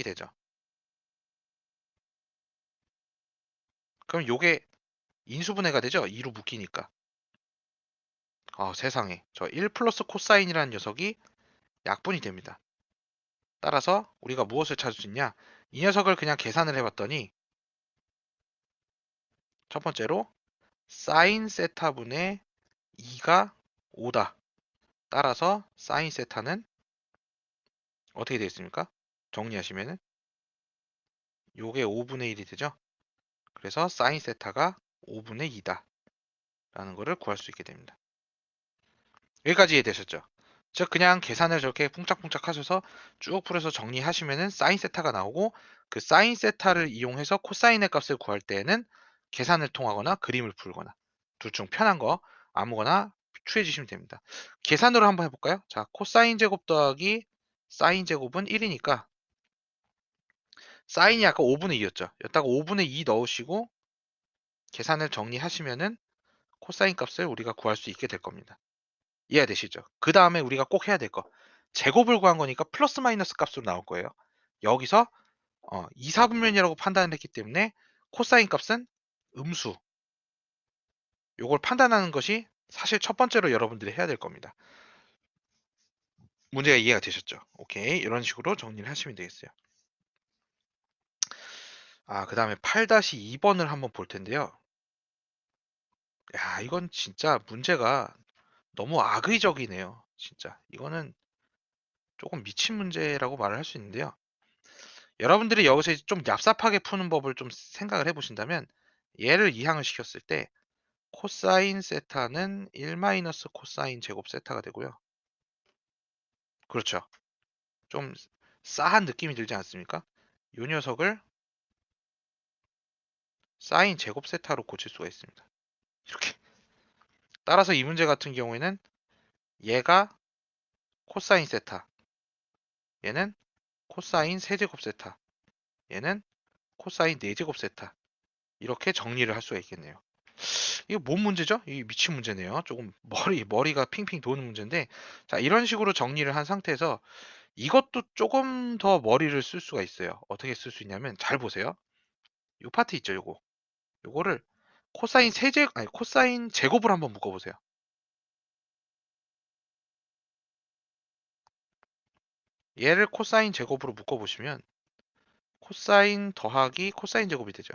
되죠. 그럼 요게 인수분해가 되죠? 2로 묶이니까. 세상에. 저 1 플러스 코사인이라는 녀석이 약분이 됩니다. 따라서 우리가 무엇을 찾을 수 있냐? 이 녀석을 그냥 계산을 해봤더니 첫 번째로 사인 세타분의 2가 5다. 따라서 사인 세타는 어떻게 되겠습니까? 정리하시면은 요게 5분의 1이 되죠? 그래서 사인 세타가 5분의 2다. 라는 거를 구할 수 있게 됩니다. 여기까지 이해되셨죠? 즉 그냥 계산을 저렇게 쿵짝쿵짝 하셔서 쭉 풀어서 정리하시면은 사인 세타가 나오고 그 사인 세타를 이용해서 코사인의 값을 구할 때에는 계산을 통하거나 그림을 풀거나 둘 중 편한 거 아무거나 추해 주시면 됩니다. 계산으로 한번 해볼까요? 자, 코사인 제곱 더하기 사인 제곱은 1이니까 사인이 아까 5분의 2였죠. 여기다가 5분의 2 넣으시고 계산을 정리하시면은 코사인 값을 우리가 구할 수 있게 될 겁니다. 이해되시죠? 그 다음에 우리가 꼭 해야 될 거. 제곱을 구한 거니까 플러스 마이너스 값으로 나올 거예요. 여기서 2, 4분면이라고 판단을 했기 때문에 코사인 값은 음수. 요걸 판단하는 것이 사실 첫 번째로 여러분들이 해야 될 겁니다. 문제가 이해가 되셨죠? 오케이. 이런 식으로 정리를 하시면 되겠어요. 그 다음에 8-2번을 한번 볼 텐데요. 야, 이건 진짜 문제가 너무 악의적이네요. 진짜. 이거는 조금 미친 문제라고 말을 할 수 있는데요. 여러분들이 여기서 이제 좀 얍삽하게 푸는 법을 좀 생각을 해보신다면 얘를 이항을 시켰을 때 코사인 세타는 1 마이너스 코사인 제곱 세타가 되고요. 그렇죠. 좀 싸한 느낌이 들지 않습니까? 이 녀석을 사인 제곱 세타로 고칠 수가 있습니다. 이렇게. 따라서 이 문제 같은 경우에는 얘가 코사인 세타, 얘는 코사인 세제곱 세타, 얘는 코사인 4제곱 세타 이렇게 정리를 할 수가 있겠네요. 이거 뭔 문제죠? 이 미친 문제네요. 조금 머리가 핑핑 도는 문제인데, 자, 이런 식으로 정리를 한 상태에서 이것도 조금 더 머리를 쓸 수가 있어요. 어떻게 쓸 수 있냐면, 잘 보세요. 요 파트 있죠, 요거. 요거를 코사인 세제 아니 코사인 제곱을 한번 묶어 보세요. 얘를 코사인 제곱으로 묶어 보시면 코사인 더하기 코사인 제곱이 되죠.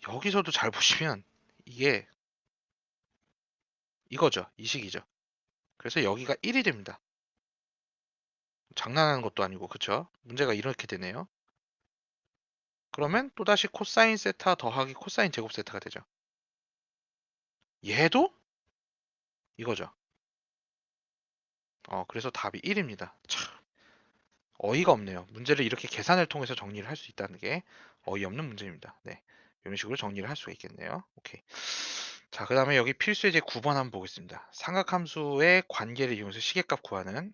여기서도 잘 보시면 이게 이거죠. 이 식이죠. 그래서 여기가 1이 됩니다. 장난하는 것도 아니고 그쵸? 문제가 이렇게 되네요. 그러면 또다시 코사인 세타 더하기 코사인 제곱 세타가 되죠. 얘도 이거죠. 그래서 답이 1입니다. 참 어이가 없네요. 문제를 이렇게 계산을 통해서 정리를 할 수 있다는 게 어이없는 문제입니다. 네. 이런 식으로 정리를 할 수가 있겠네요. 오케이. 자, 그 다음에 여기 필수의 제 9번 한번 보겠습니다. 삼각함수의 관계를 이용해서 시계값 구하는.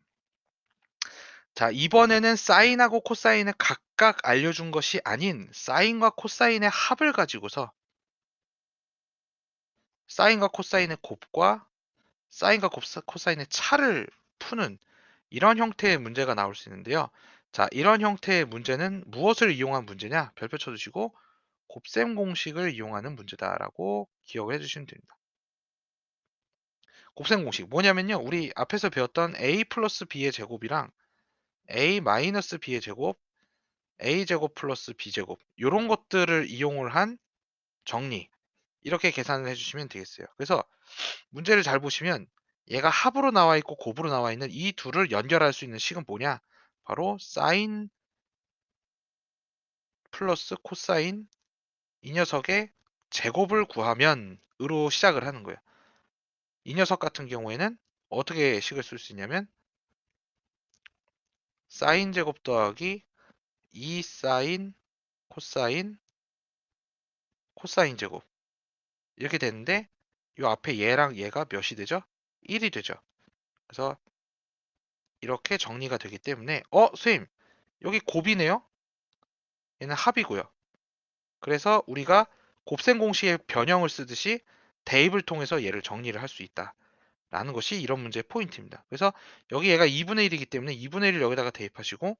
자, 이번에는 사인하고 코사인을 각각 알려준 것이 아닌 사인과 코사인의 합을 가지고서 사인과 코사인의 곱과 사인과 코사인의 차를 푸는 이런 형태의 문제가 나올 수 있는데요. 자, 이런 형태의 문제는 무엇을 이용한 문제냐? 별표 쳐주시고 곱셈 공식을 이용하는 문제다라고 기억을 해주시면 됩니다. 곱셈 공식 뭐냐면요. 우리 앞에서 배웠던 a 플러스 b의 제곱이랑 a 마이너스 b의 제곱, a 제곱 플러스 b 제곱 이런 것들을 이용을 한 정리 이렇게 계산을 해주시면 되겠어요. 그래서 문제를 잘 보시면 얘가 합으로 나와 있고 곱으로 나와 있는 이 둘을 연결할 수 있는 식은 뭐냐? 바로 사인 플러스 코사인 이 녀석의 제곱을 구하면 으로 시작을 하는 거예요. 이 녀석 같은 경우에는 어떻게 식을 쓸 수 있냐면 사인 제곱 더하기 2 사인 코사인 코사인 제곱 이렇게 되는데 이 앞에 얘랑 얘가 몇이 되죠? 1이 되죠. 그래서 이렇게 정리가 되기 때문에 선생님 여기 곱이네요. 얘는 합이고요. 그래서 우리가 곱셈 공식의 변형을 쓰듯이 대입을 통해서 얘를 정리를 할 수 있다라는 것이 이런 문제의 포인트입니다. 그래서 여기 얘가 2분의 1이기 때문에 2분의 1을 여기다가 대입하시고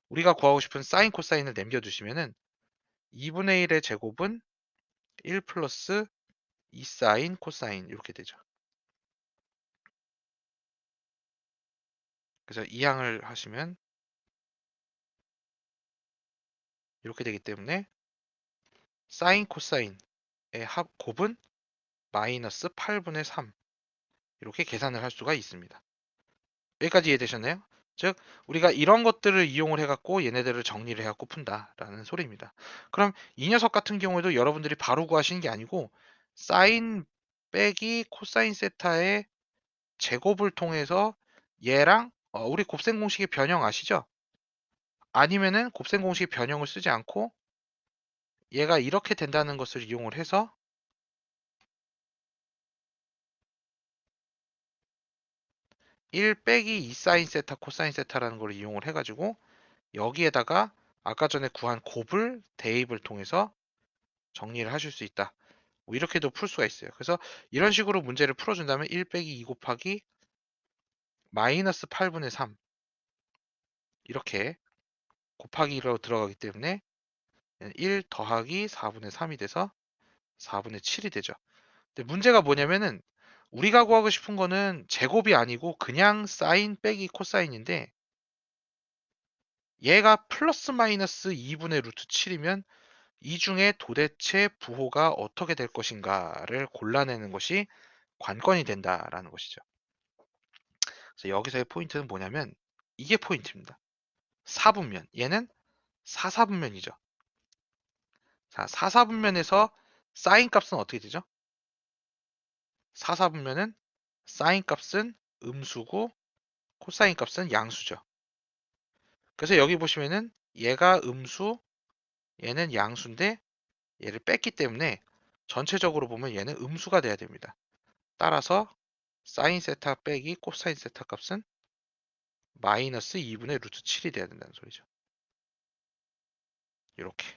우리가 구하고 싶은 사인 코사인을 남겨두시면은 2분의 1의 제곱은 1 플러스 2 사인 코사인 이렇게 되죠. 그래서 이항을 하시면 이렇게 되기 때문에 사인 코사인의 곱은 마이너스 8분의 3 이렇게 계산을 할 수가 있습니다. 여기까지 이해되셨나요? 즉 우리가 이런 것들을 이용을 해갖고 얘네들을 정리를 해갖고 푼다라는 소리입니다. 그럼 이 녀석 같은 경우에도 여러분들이 바로 구하시는 게 아니고 사인 빼기 코사인 세타의 제곱을 통해서 얘랑 우리 곱셈 공식의 변형 아시죠? 아니면은 곱셈 공식의 변형을 쓰지 않고 얘가 이렇게 된다는 것을 이용을 해서 1 빼기 2 사인 세타 코사인 세타라는 걸 이용을 해가지고 여기에다가 아까 전에 구한 곱을 대입을 통해서 정리를 하실 수 있다. 뭐 이렇게도 풀 수가 있어요. 그래서 이런 식으로 문제를 풀어준다면 1 빼기 2 곱하기 마이너스 8분의 3 이렇게 곱하기로 들어가기 때문에 1 더하기 4분의 3이 돼서 4분의 7이 되죠. 근데 문제가 뭐냐면은 우리가 구하고 싶은 거는 제곱이 아니고 그냥 사인 빼기 코사인인데 얘가 플러스 마이너스 2분의 루트 7이면 이 중에 도대체 부호가 어떻게 될 것인가를 골라내는 것이 관건이 된다라는 것이죠. 그래서 여기서의 포인트는 뭐냐면 이게 포인트입니다. 4분면 얘는 4사분면이죠. 자, 4사분면에서 사인 값은 어떻게 되죠? 4사분면은 사인 값은 음수고 코사인 값은 양수죠. 그래서 여기 보시면은 얘가 음수, 얘는 양수인데 얘를 뺐기 때문에 전체적으로 보면 얘는 음수가 돼야 됩니다. 따라서 사인 세타 빼기 코사인 세타 값은 마이너스 2분의 루트 7이 돼야 된다는 소리죠. 이렇게.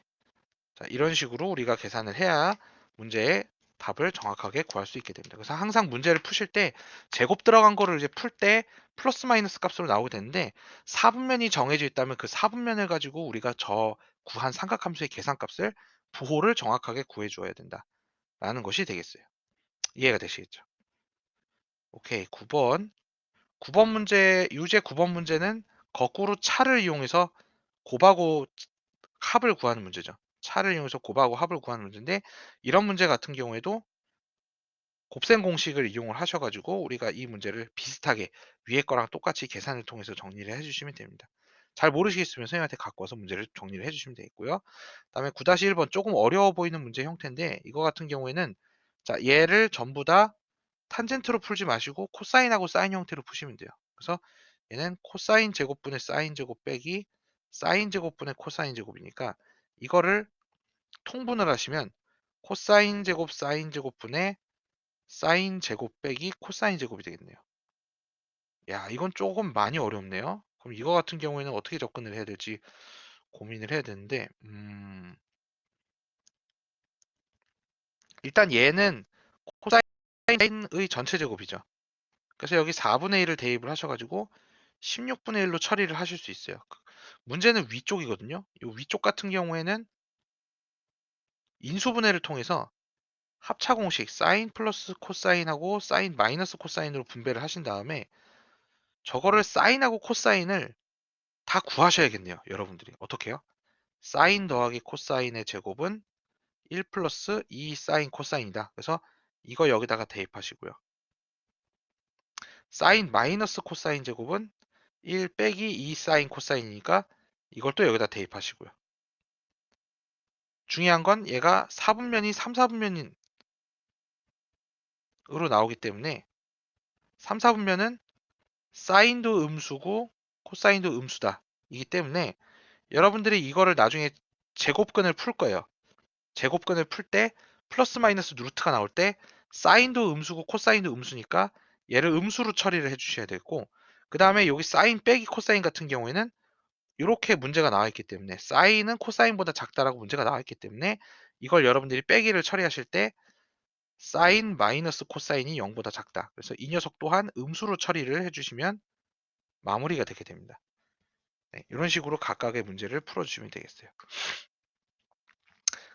자, 이런 식으로 우리가 계산을 해야 문제의 답을 정확하게 구할 수 있게 됩니다. 그래서 항상 문제를 푸실 때 제곱 들어간 거를 이제 풀 때 플러스 마이너스 값으로 나오게 되는데 4분면이 정해져 있다면 그 4분면을 가지고 우리가 저 구한 삼각함수의 계산값을 부호를 정확하게 구해 주어야 된다라는 것이 되겠어요. 이해가 되시겠죠? 오케이. 9번. 9번 문제, 유제 9번 문제는 거꾸로 차를 이용해서 곱하고 합을 구하는 문제죠. 차를 이용해서 곱하고 합을 구하는 문제인데, 이런 문제 같은 경우에도 곱셈 공식을 이용을 하셔가지고 우리가 이 문제를 비슷하게 위에 거랑 똑같이 계산을 통해서 정리를 해주시면 됩니다. 잘 모르시겠으면 선생님한테 갖고 와서 문제를 정리를 해주시면 되겠고요. 다음에 9-1번 조금 어려워 보이는 문제 형태인데, 이거 같은 경우에는 자, 얘를 전부 다 탄젠트로 풀지 마시고 코사인하고 사인 형태로 푸시면 돼요. 그래서 얘는 코사인 제곱분의 사인 제곱 빼기 사인 제곱분의 코사인 제곱이니까, 이거를 통분을 하시면 코사인 제곱 사인 제곱분의 사인 제곱 빼기 코사인 제곱이 되겠네요. 야, 이건 조금 많이 어렵네요. 그럼 이거 같은 경우에는 어떻게 접근을 해야 될지 고민을 해야 되는데, 일단 얘는 코사인의 전체 제곱이죠. 그래서 여기 4분의 1을 대입을 하셔가지고 16분의 1로 처리를 하실 수 있어요. 문제는 위쪽이거든요. 이 위쪽 같은 경우에는 인수분해를 통해서 합차 공식 사인 플러스 코사인하고 사인 마이너스 코사인으로 분배를 하신 다음에 저거를 사인하고 코사인을 다 구하셔야겠네요. 여러분들이 어떻게 해요? 사인 더하기 코사인의 제곱은 1 플러스 2 사인 코사인이다. 그래서 이거 여기다가 대입하시고요. 사인 마이너스 코사인 제곱은 1 빼기 2 사인 코사인이니까 이걸 또 여기다 대입하시고요. 중요한 건 얘가 4분면이 3, 4분면으로 나오기 때문에 3, 4분면은 사인도 음수고 코사인도 음수다. 이기 때문에 여러분들이 이거를 나중에 제곱근을 풀 거예요. 제곱근을 풀 때 플러스 마이너스 루트가 나올 때 사인도 음수고 코사인도 음수니까 얘를 음수로 처리를 해주셔야 되고, 그 다음에 여기 사인 빼기 코사인 같은 경우에는 이렇게 문제가 나와 있기 때문에 사인은 코사인보다 작다라고 문제가 나와 있기 때문에 이걸 여러분들이 빼기를 처리하실 때 사인 마이너스 코사인이 0보다 작다. 그래서 이 녀석 또한 음수로 처리를 해주시면 마무리가 되게 됩니다. 네, 이런 식으로 각각의 문제를 풀어주시면 되겠어요.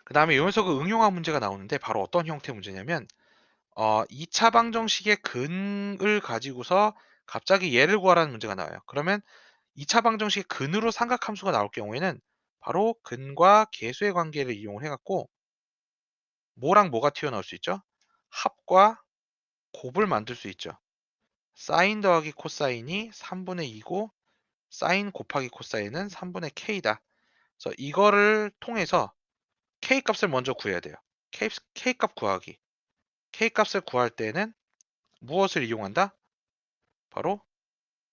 그 다음에 이 녀석을 응용한 문제가 나오는데 바로 어떤 형태의 문제냐면 2차 방정식의 근을 가지고서 갑자기 얘를 구하라는 문제가 나와요. 그러면 2차 방정식의 근으로 삼각함수가 나올 경우에는 바로 근과 계수의 관계를 이용을 해갖고 뭐랑 뭐가 튀어나올 수 있죠? 합과 곱을 만들 수 있죠. 사인 더하기 코사인이 3분의 2고 사인 곱하기 코사인은 3분의 k다. 그래서 이거를 통해서 k 값을 먼저 구해야 돼요. k 값 구하기. k 값을 구할 때는 무엇을 이용한다? 바로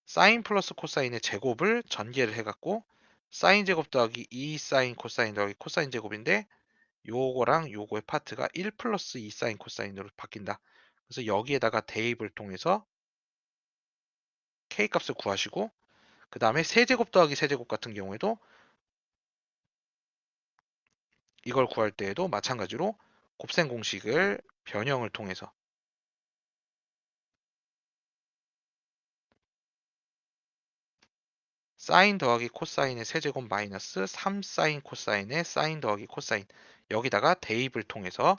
사인 플러스 코사인의 제곱을 전개를 해갖고 사인 제곱 더하기 2 사인 코사인 더하기 코사인 제곱인데, 요거랑 요거의 파트가 1 플러스 2 사인 코사인으로 바뀐다. 그래서 여기에다가 대입을 통해서 k 값을 구하시고, 그 다음에 세제곱 더하기 세제곱 같은 경우에도 이걸 구할 때에도 마찬가지로 곱셈 공식을 변형을 통해서 사인 더하기 코사인의 세제곱 마이너스 3 사인 코사인의 사인 더하기 코사인, 여기다가 대입을 통해서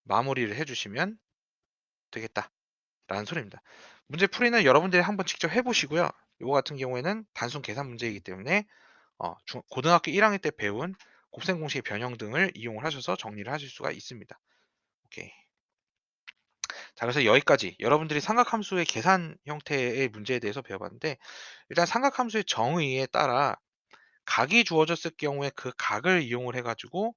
마무리를 해주시면 되겠다라는 소리입니다. 문제 풀이는 여러분들이 한번 직접 해보시고요. 이거 같은 경우에는 단순 계산 문제이기 때문에 고등학교 1학년 때 배운 곱셈 공식의 변형 등을 이용을 하셔서 정리를 하실 수가 있습니다. 오케이. 자, 그래서 여기까지 여러분들이 삼각함수의 계산 형태의 문제에 대해서 배워봤는데, 일단 삼각함수의 정의에 따라 각이 주어졌을 경우에 그 각을 이용을 해가지고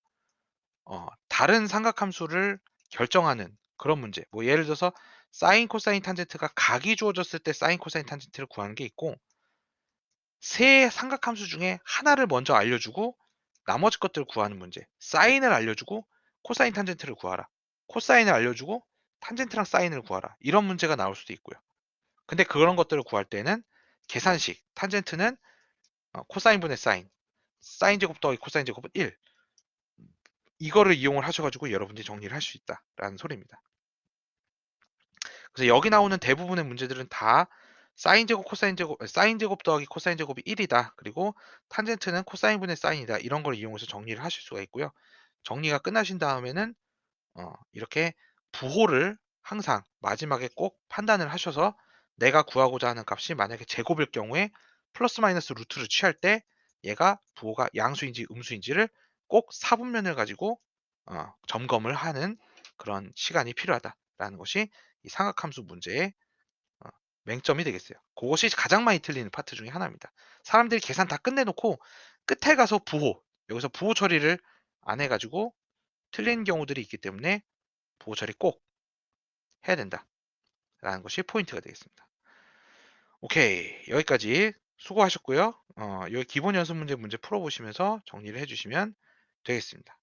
다른 삼각함수를 결정하는 그런 문제. 뭐 예를 들어서 사인 코사인 탄젠트가 각이 주어졌을 때 사인 코사인 탄젠트를 구하는 게 있고, 세 삼각함수 중에 하나를 먼저 알려주고 나머지 것들을 구하는 문제. 사인을 알려주고 코사인 탄젠트를 구하라. 코사인을 알려주고 탄젠트랑 사인을 구하라. 이런 문제가 나올 수도 있고요. 근데 그런 것들을 구할 때는 계산식, 탄젠트는 코사인분의 사인, 사인 제곱 더하기 코사인 제곱은 1. 이거를 이용을 하셔가지고 여러분들이 정리를 할 수 있다라는 소리입니다. 그래서 여기 나오는 대부분의 문제들은 다 사인 제곱 코사인 제곱 사인 제곱 더하기 코사인 제곱이 1이다. 그리고 탄젠트는 코사인분의 사인이다. 이런 걸 이용해서 정리를 하실 수가 있고요. 정리가 끝나신 다음에는 이렇게 부호를 항상 마지막에 꼭 판단을 하셔서 내가 구하고자 하는 값이 만약에 제곱일 경우에 플러스 마이너스 루트를 취할 때 얘가 부호가 양수인지 음수인지를 꼭 사분면을 가지고 점검을 하는 그런 시간이 필요하다라는 것이 이 삼각함수 문제의 어, 맹점이 되겠어요. 그것이 가장 많이 틀리는 파트 중에 하나입니다. 사람들이 계산 다 끝내놓고 끝에 가서 부호, 여기서 부호 처리를 안 해가지고 틀린 경우들이 있기 때문에 부호 처리 꼭 해야 된다라는 것이 포인트가 되겠습니다. 오케이, 여기까지 수고하셨고요. 여기 기본 연습 문제 풀어보시면서 정리를 해주시면 되겠습니다.